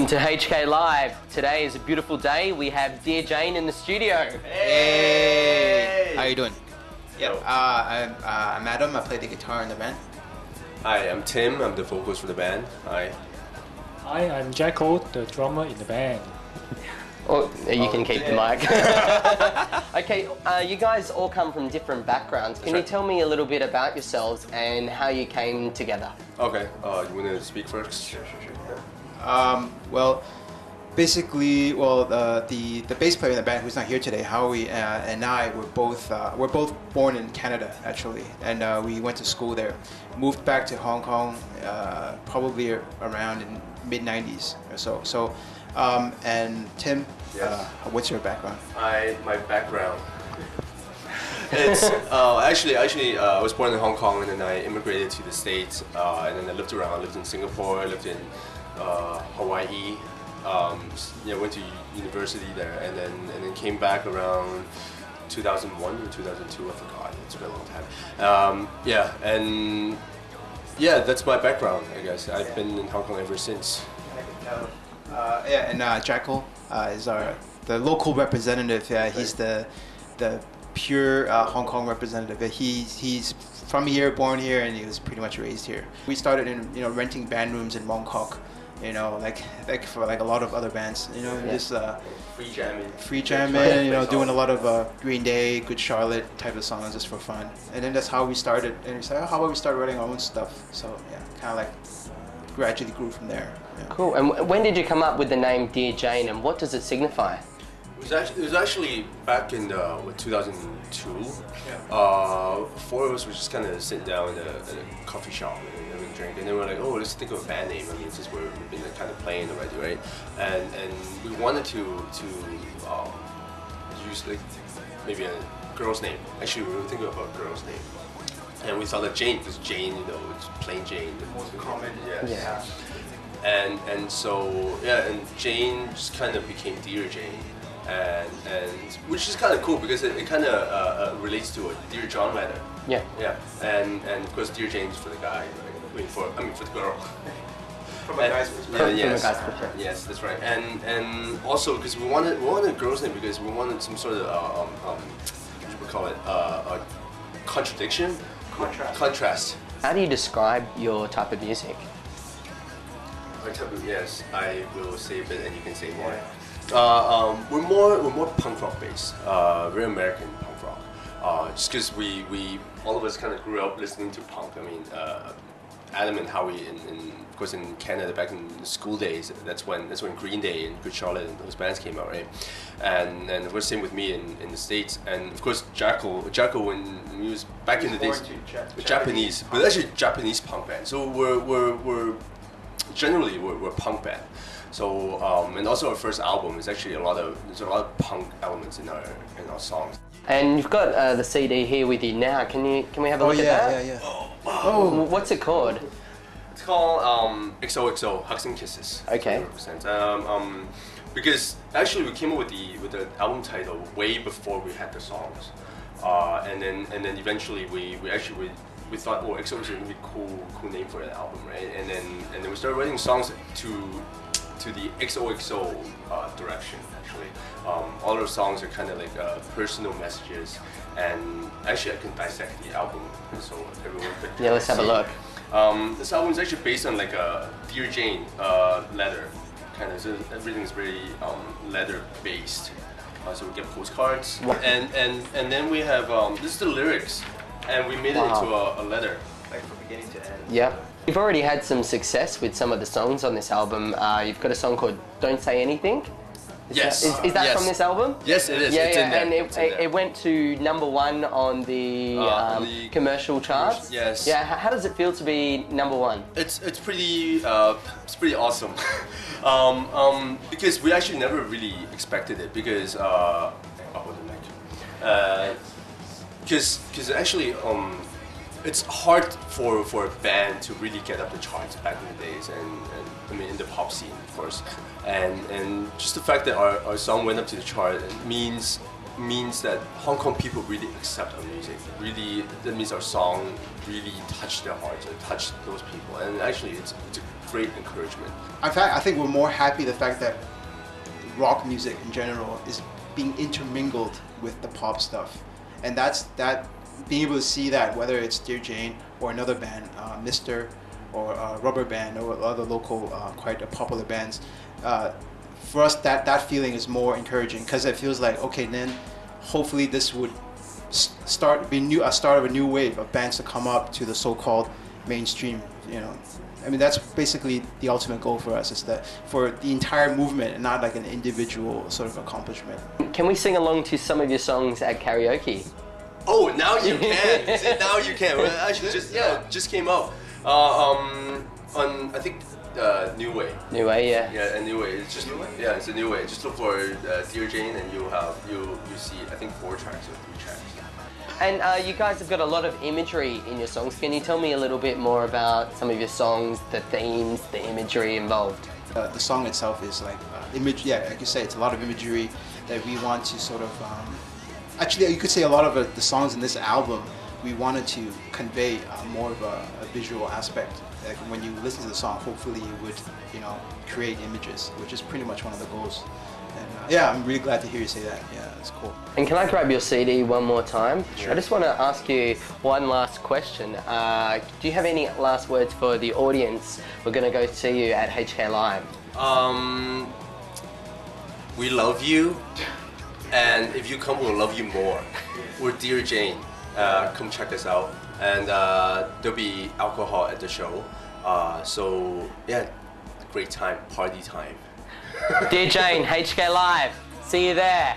Welcome to HK Live. Today is a beautiful day. We have Dear Jane in the studio. Hey! How you doing? Yeah, I'm Adam. I play the guitar in the band. Hi, I'm Tim. I'm the vocals for the band. Hi. Hi, I'm Jacko, the drummer in the band. Oh, you can keep the mic. Okay, you guys all come from different backgrounds. Can you tell me a little bit about yourselves and how you came together? Okay, you want to speak first? Sure. Well, basically, the bass player in the band who's not here today, Howie, and I we're both born in Canada actually, and we went to school there. Moved back to Hong Kong probably around in mid-90s or so. So, and Tim, yes. What's your background? My background. It's actually I was born in Hong Kong and then I immigrated to the States and then I lived around. I lived in Singapore. I lived in Hawaii. Went to university there and then came back around 2001 or 2002. I forgot. It's been a long time. That's my background. I guess I've been in Hong Kong ever since. Jackal is the local representative. He's the pure Hong Kong representative. He's from here, born here, and he was pretty much raised here. We started in renting band rooms in Mongkok, like for like a lot of other bands, just free jamming, doing a lot of Green Day, Good Charlotte type of songs just for fun. And then that's how we started. And we said, how about we start writing our own stuff? So yeah, kind of like gradually grew from there. Yeah. Cool. And when did you come up with the name Dear Jane, and what does it signify? It was actually back in 2002. Yeah. Four of us were just kind of sitting down in a coffee shop and having a drink, and then we're like, oh, let's think of a band name. I mean, since we've been kind of playing already, right? And we wanted to use like maybe a girl's name. Actually, we were thinking about a girl's name, and we thought of Jane because Jane, it's plain Jane, the most common. Yeah. And so and Jane just kind of became Dear Jane. And which is kind of cool because it kind of relates to a Dear John letter. Yeah. And of course Dear Jane's for the guy, right? For the girl. From a guy's perspective. Yes, that's right. And also because we wanted a girl's name because we wanted some sort of what should we call it, a contradiction. Contrast. How do you describe your type of music? Yes, I will say a bit and you can say more. We're more punk rock based, very American punk rock. Just because we all of us kind of grew up listening to punk. I mean, Adam and Howie, of course in Canada back in the school days. That's when Green Day and Good Charlotte and those bands came out, right? And of course same with me in the States. And of course Jacko when he was back in the days, Japanese, but actually Japanese punk band. So we're generally we're punk band. So and also our first album is actually there's a lot of punk elements in our songs. And you've got the CD here with you now. Can we have a look at that? Yeah. Oh, what's it called? It's called XOXO, Hugs and Kisses. Okay. Because actually we came up with the album title way before we had the songs, and then eventually we thought, well, XOXO is a really cool name for an album, right? And then we started writing songs to the XOXO direction, actually. All our songs are kind of like personal messages, and actually I can dissect the album so everyone could let's have a look. This album is actually based on like a Dear Jane letter, kind of, so everything's very letter based. So we get postcards, and then we have, this is the lyrics, and we made it into a letter, like from beginning to end. Yeah. You've already had some success with some of the songs on this album. You've got a song called Don't Say Anything. Yes. Is that from this album? Yes, it is. Yeah, it's in there. And it went to #1 on the commercial charts. Yes. Yeah. How does it feel to be #1? It's pretty awesome. Because we actually never really expected it because because actually it's hard for a band to really get up the charts back in the days, and I mean in the pop scene, of course, and just the fact that our song went up to the chart means that Hong Kong people really accept our music. Really, that means our song really touched their hearts, or touched those people, and actually it's a great encouragement. In fact, I think we're more happy the fact that rock music in general is being intermingled with the pop stuff, and that being able to see that, whether it's Dear Jane or another band, Mr. or Rubber Band or other local quite popular bands, for us that feeling is more encouraging, because it feels like, okay, then hopefully this would start of a new wave of bands to come up to the so-called mainstream. I mean, that's basically the ultimate goal for us, is that for the entire movement and not like an individual sort of accomplishment. Can we sing along to some of your songs at karaoke? Oh, now you can. See, now you can. Well, actually, just came out on, I think, New Way. New Way, yeah. Yeah, a New Way. It's just it's a New Way. Just look for Dear Jane, and you see, I think, 4 tracks or 3 tracks. And you guys have got a lot of imagery in your songs. Can you tell me a little bit more about some of your songs, the themes, the imagery involved? The song itself is like image. Yeah, like you say, it's a lot of imagery that we want to sort of. Actually, you could say a lot of the songs in this album, we wanted to convey more of a visual aspect. Like when you listen to the song, hopefully you would, create images, which is pretty much one of the goals. And yeah, I'm really glad to hear you say that. Yeah, it's cool. And can I grab your CD one more time? Sure. I just want to ask you one last question. Do you have any last words for the audience? We're going to go see you at HK Live. We love you, and if you come, we'll love you more. We're Dear Jane. Come check us out, and there'll be alcohol at the show. So yeah, great time, party time. Dear Jane, HK Live. See you there.